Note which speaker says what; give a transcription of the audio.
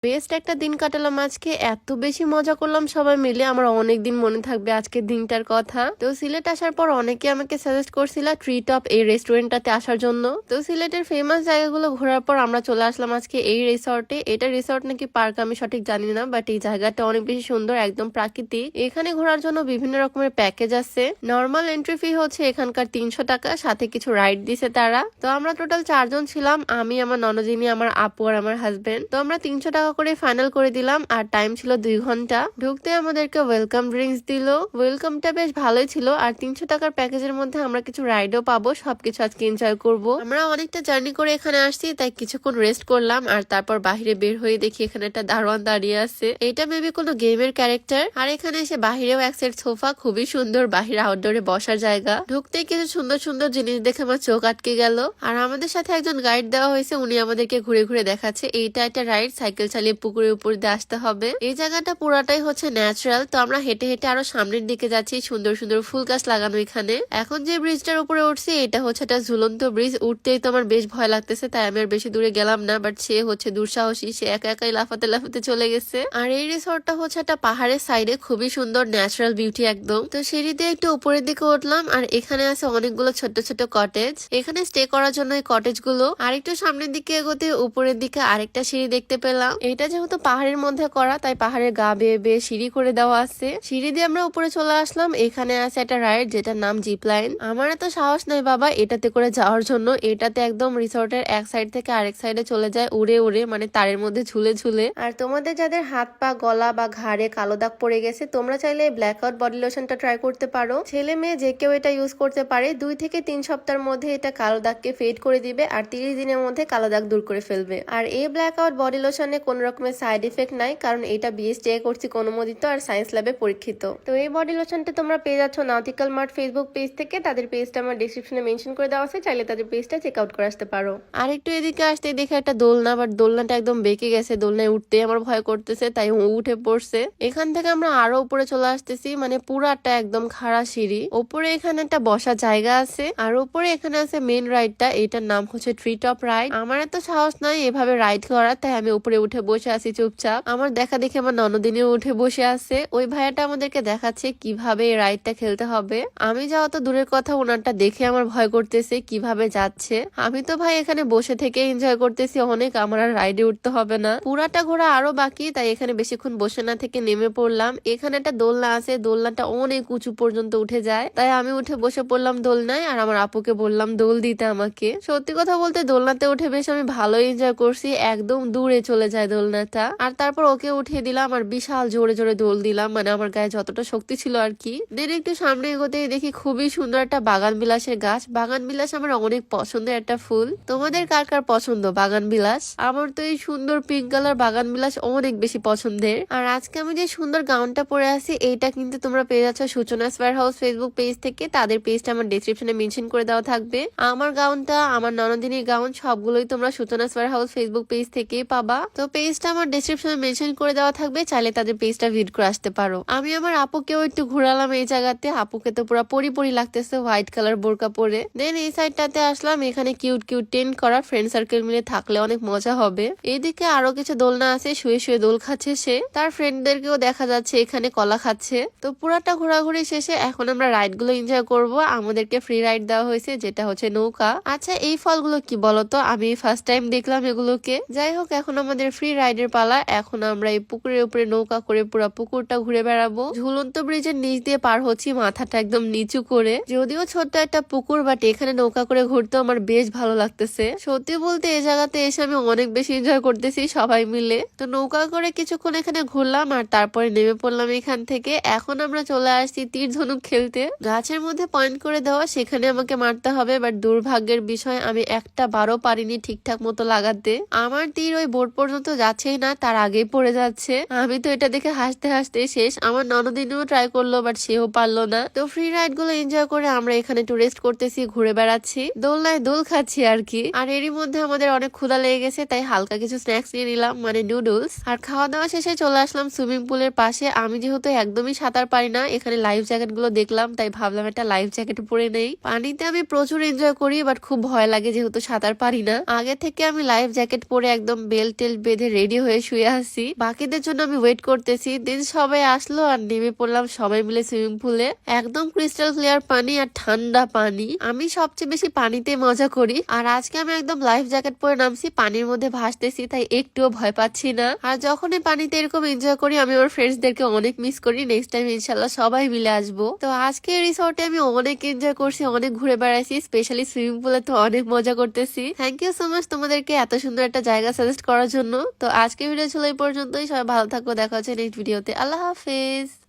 Speaker 1: Best একটা দিন কাটালাম আজকে, এত বেশি মজা করলাম সবাই মিলে, আমার অনেকদিন মনে থাকবে আজকের দিনটার কথা। তো সিলেট আসার পর অনেকে আমাকে সাজেস্ট করছিল ট্রি টপ এই রেস্টুরেন্টটাতে আসার জন্য। তো সিলেটের ফেমাস জায়গাগুলো ঘোরার পর আমরা চলে আসলাম আজকে এই রিসর্টে। এটা রিসর্ট নাকি পার্ক আমি সঠিক জানি না, বাট এই জায়গাটা অনেক বেশি সুন্দর, একদম প্রাকৃতিক। এখানে ঘোরার জন্য বিভিন্ন রকমের প্যাকেজ আছে। নর্মাল এন্ট্রি ফি হচ্ছে এখানকার 300 টাকা, সাথে কিছু রাইড দিছে তারা। তো আমরা টোটাল 4 জন ছিলাম, আমি, আমার ননদিনী, আমার আপু আর আমার হাজবেন্ড। তো আমরা 300 টাকা করে ফাইনাল করে দিলাম, আর টাইম ছিল 2 ঘন্টা। ঢুকতে আমাদেরকে ওয়েলকাম ড্রিঙ্কস দিল, ওয়েলকামটা বেশ ভালোই ছিল। আর 300 টাকার প্যাকেজের মধ্যে আমরা কিছু রাইডও পাবো, সবকিছু আজকে এনজয় করব। আমরা অনেকটা জার্নি করে এখানে আসছি, তাই কিছুক্ষণ রেস্ট করলাম, আর তারপর বাহিরে বের হয়ে দেখি এখানে একটা দারোয়ান দাঁড়িয়ে আছে। এটা মেবি কোনো গেমের ক্যারেক্টার। আর এখানে এসে বাহিরেও এক সেট সোফা, খুবই সুন্দর, বাহিরে আউটডোরে বসার জায়গা। ঢুকতে কিছু সুন্দর সুন্দর জিনিস দেখে আমার চোখ আটকে গেল। আর আমাদের সাথে একজন গাইড দেওয়া হয়েছে, উনি আমাদেরকে ঘুরে ঘুরে দেখাচ্ছে। এইটা একটা রাইড, সাইকেল চালিয়ে পুকুরের উপর দিয়ে আসতে হবে। এই জায়গাটা পুরাটাই হচ্ছে ন্যাচারাল। তো আমরা হেঁটে হেঁটে আরো সামনের দিকে যাচ্ছি, সুন্দর সুন্দর ফুল গাছ লাগানো এখানে। এখন যে ব্রিজটার উপরে উঠছি এটা হচ্ছে একটা ঝুলন্ত ব্রিজ, উঠতেই তো আমার বেশ ভয় লাগতেছে, তাই আমি আর বেশি দূরে গেলাম না। বাট সে হচ্ছে দুঃসাহসী, সে একা একাই লাফাতে লাফাতে চলে গেছে। আর এই রিসর্টটা হচ্ছে একটা পাহাড়ের সাইডে, খুবই সুন্দর, ন্যাচারাল বিউটি একদম। তো সিঁড়ি দিয়ে একটু উপরের দিকে উঠলাম, আর এখানে আছে অনেকগুলো ছোট ছোট কটেজ। এখানে স্টে করার জন্য এই কটেজ গুলো। আর একটু সামনের দিকে এগোতে উপরের দিকে আরেকটা সিঁড়ি দেখতে পেলাম। এটা যেহেতু পাহাড়ের মধ্যে করা, তাই পাহাড়ের গা বেয়ে বেয়ে সিঁড়ি করে দেওয়া আছে। সিঁড়ি দিয়ে আমরা উপরে চলে আসলাম। এখানে আছে একটা রাইড যেটার নাম জিপ লাইন। আমার এত সাহস নাই বাবা এটাতে করে যাওয়ার জন্য। এটাতে একদম রিসর্টের এক সাইড থেকে আরেক সাইডে চলে যায় উড়ে উড়ে, মানে তারের মধ্যে ঝুলে ঝুলে। আর তোমাদের যাদের হাত পা গলা বা ঘাড়ে কালো দাগ পড়ে গেছে, তোমরা চাইলে ব্ল্যাক আউট বডি লোশনটা ট্রাই করতে পারো। ছেলে মেয়ে যে কেউ এটা ইউজ করতে পারে। 2 থেকে 3 সপ্তাহের মধ্যে এটা কালো দাগকে ফেড করে দিবে, আর 30 দিনের মধ্যে কালো দাগ দূর করে ফেলবে। আর এই ব্ল্যাক আউট বডি লোশনে কোন রকমের সাইড ইফেক্ট নাই, কারণ এটা বিএসটিআই কর্তৃক অনুমোদিত আর সায়েন্স ল্যাবে পরীক্ষিত। তো এই বডি লোশনটা তোমরা পেয়ে যাচ্ছ নাউটিক্যাল মার্ট ফেসবুক পেজ থেকে। তাদের পেজটা আমার ডেসক্রিপশনে মেনশন করে দেওয়া আছে, চাইলে তাদের পেজটা চেক আউট করে আসতে পারো। আর একটু এদিকে আসতে দেখে একটা দোলনা, বাট দোলনাটা একদম বেঁকে গেছে, দোলনায় উঠতে আমার ভয় করতেছে, তাই উঠে পড়ছে। এখান থেকে আমরা আরো উপরে চলে আসতেছি, মানে পুরাটা একদম খাড়া সিঁড়ি। উপরে এখানে একটা বসার জায়গা আছে, আর উপরে এখানে আছে মেন রাইডটা, এটার নাম হচ্ছে ট্রি টপ রাইড। আমার এত সাহস নাই এভাবে রাইড করার, তাই আমি উপরে উঠে বসে আছি চুপচাপ। আমার দেখা দেখে আমার ননদিনীও উঠে বসে আছে। ওই ভাইয়াটা আমাদেরকে দেখাচ্ছে কিভাবে এই রাইডটা খেলতে হবে। আমি যাওয়া তো দূরের কথা, ওনারটা দেখে আমার ভয় করতেছে কিভাবে যাচ্ছে। আমি তো ভাই এখানে বসে থেকে এনজয় করতেছি অনেক, আমার আর রাইডে উঠতে হবে না। পুরাটা ঘোরা আরো বাকি, তাই এখানে বেশিক্ষণ বসে না থেকে নেমে পড়লাম। এখানে একটা দোলনা আছে, দোলনাটা অনেক উঁচু পর্যন্ত উঠে যায়, তাই আমি উঠে বসে পড়লাম দোলনায়, আর আমার আপুকে বললাম দোল দিতে আমাকে। সত্যি কথা বলতে দোলনাতে উঠে বেশ আমি ভালোই এনজয় করছি, একদম দূরে চলে যায় দোলনাটা। আর তারপর ওকে উঠিয়ে দিলাম, আর বিশাল জোরে জোরে দোল দিলাম, মানে আমার গায়ে যতটা শক্তি ছিল আর কি। দেন একটু সামনে এগোতেই দেখি খুবই সুন্দর একটা বাগান বিলাসের গাছ। বাগান বিলাস আমার অনেক পছন্দের একটা ফুল। তোমাদের কার কার পছন্দ বাগান বিলাস? আমার তো এই সুন্দর পিঙ্ক কালার বাগান বিলাস অনেক বেশি পছন্দের। আর আজকে আমি যে সুন্দর গাউনটা পরে আছি, এইটা কিন্তু তোমরা পেয়ে যাচ্ছ সূচনাস ওয়্যার হাউস ফেসবুক পেজ থেকে। তাদের পেজটা আমার ডেসক্রিপশনে মেনশন করে দেওয়া থাকবে। আমার গাউনটা, আমার ননদিনীর গাউন, সবগুলোই তোমরা সূচনাস ওয়্যার হাউস ফেসবুক পেজ থেকেই পাবা। তো পেজটা আমার ডেসক্রিপশনে মেনশন করে দেওয়া থাকবে, চাইলে তাদের পেজটা ভিজিট করে আসতে পারো। আমি আমার আপুকেও একটু ঘুরালাম এই জায়গাতে। আপুকে তো পুরো পরি লাগতেছে হোয়াইট কালার বোরকা পরে। দেন এই সাইডটাতে আসলাম, এখানে কিউট কিউট টেন্ট করা, ফ্রেন্ড সার্কেল মিলে থাকলে অনেক মজা হবে। এইদিকে আরো কিছু দোলনা আছে, শুয়ে শুয়ে দোল খাচ্ছে সে, তার ফ্রেন্ডদেরকেও দেখা যাচ্ছে এখানে কলা খাচ্ছে। তো পুরাটা ঘোরাঘুরি শেষে এখন আমরা রাইড গুলো এনজয় করবো। আমাদেরকে ফ্রি রাইড দেওয়া হয়েছে, যেটা হচ্ছে নৌকা। আচ্ছা এই ফলগুলো কি বলতো, আমি ফার্স্ট টাইম দেখলাম এগুলোকে। যাই হোক, এখন আমাদের ফ্রি রাইডের পালা। এখন আমরা এই পুকুরের উপরে নৌকা করে পুরো পুকুরটা ঘুরে বেড়াবো। ঝুলন্ত ব্রিজের নিচ দিয়ে পার হচ্ছি, মাথাটা একদম নিচু করে। যদিও ছোট্ট একটা পুকুর, বাট এখানে নৌকা করে ঘুরতে আমার বেশ ভালো লাগতেছে। সত্যি বলতে এই জায়গাতে এসে আমি অনেক বেশি এনজয় করতেছি সবাই মিলে। তো নৌকা করে কিছুক্ষণ এখানে ঘুরলাম, আর তারপরে নেমে পড়লাম এখান থেকে। এখন আমরা চলে আসছি তীর ধনুক খেলতে। গাছের মধ্যে পয়েন্ট করে দেওয়া, সেখানে আমাকে মারতে হবে, বাট দুর্ভাগ্যের বিষয় আমি একটা বারও পারিনি ঠিকঠাক মতো লাগাতে। আমার তীর ওই বোর্ড পর্যন্ত যাচ্ছেই না, তার আগেই পড়ে যাচ্ছে। আমি তো এটা দেখে হাসতে হাসতে শেষ। আমার ননদিনও ট্রাই করলো, বাট সেও পারলো না। তো ফ্রি রাইড গুলো এনজয় করে আমরা এখানে একটু রেস্ট করতেছি, ঘুরে বেড়াচ্ছি, দোলনায় দোল খাচ্ছি আর কি। আর এরই মধ্যে আমাদের অনেক ক্ষুধা লেগে গেছে, তাই হালকা কিছু স্ন্যাক্স নিয়ে নিলাম, মানে নুডলস। আর খাওয়া দাওয়া শেষে চলে আসলাম সুইমিং পুলের পাশে। আমি যেহেতু একদমই সাঁতার পারি না, এখানে লাইফ জ্যাকেট গুলো দেখলাম, তাই ভাবলাম একটা লাইফ জ্যাকেট পরে নেই। পানিতে আমি প্রচুর এনজয় করি, বাট খুব ভয় লাগে যেহেতু সাঁতার পারি না। আগে থেকে আমি লাইফ জ্যাকেট পরে একদম বেল্ট টেল্ট বেঁধে রেডি হয়ে শুয়ে আছি, বাকিদের জন্য আমি ওয়েট করতেছি। দেন সবাই আসলো আর নেমে পড়লাম সবাই মিলে সুইমিং পুলে। একদম ক্রিস্টাল ক্লিয়ার পানি আর ঠান্ডা পানি। আমি সবচেয়ে বেশি পানিতে মজা করি। আর আজকে আমি একদম লাইফ জ্যাকেট পরে নামছি, পানির মধ্যে ভাসতেছি, তাই একটুও ভয় পাচ্ছি না। আর যখনই পানিতে এরকম এনজয় করি আমি আমার ফ্রেন্ডসদেরকে অনেক মিস করি। নেক্সট টাইম ইনশাল্লাহ সবাই মিলে আসবো। তো আজকে রিসোর্টে আমি অনেক এনজয় করছি, অনেক ঘুরে বেড়াইছি, স্পেশালি সুইমিং পুলে তো অনেক মজা করতেছি। থ্যাংক ইউ সো মাচ তোমাদেরকে এত সুন্দর একটা জায়গা সাজেস্ট করার জন্য। তো আজকে ভিডিও ছিল এই পর্যন্তই। সবাই ভালো থাকো, দেখা হচ্ছে নেক্সট ভিডিওতে। আল্লাহ হাফেজ।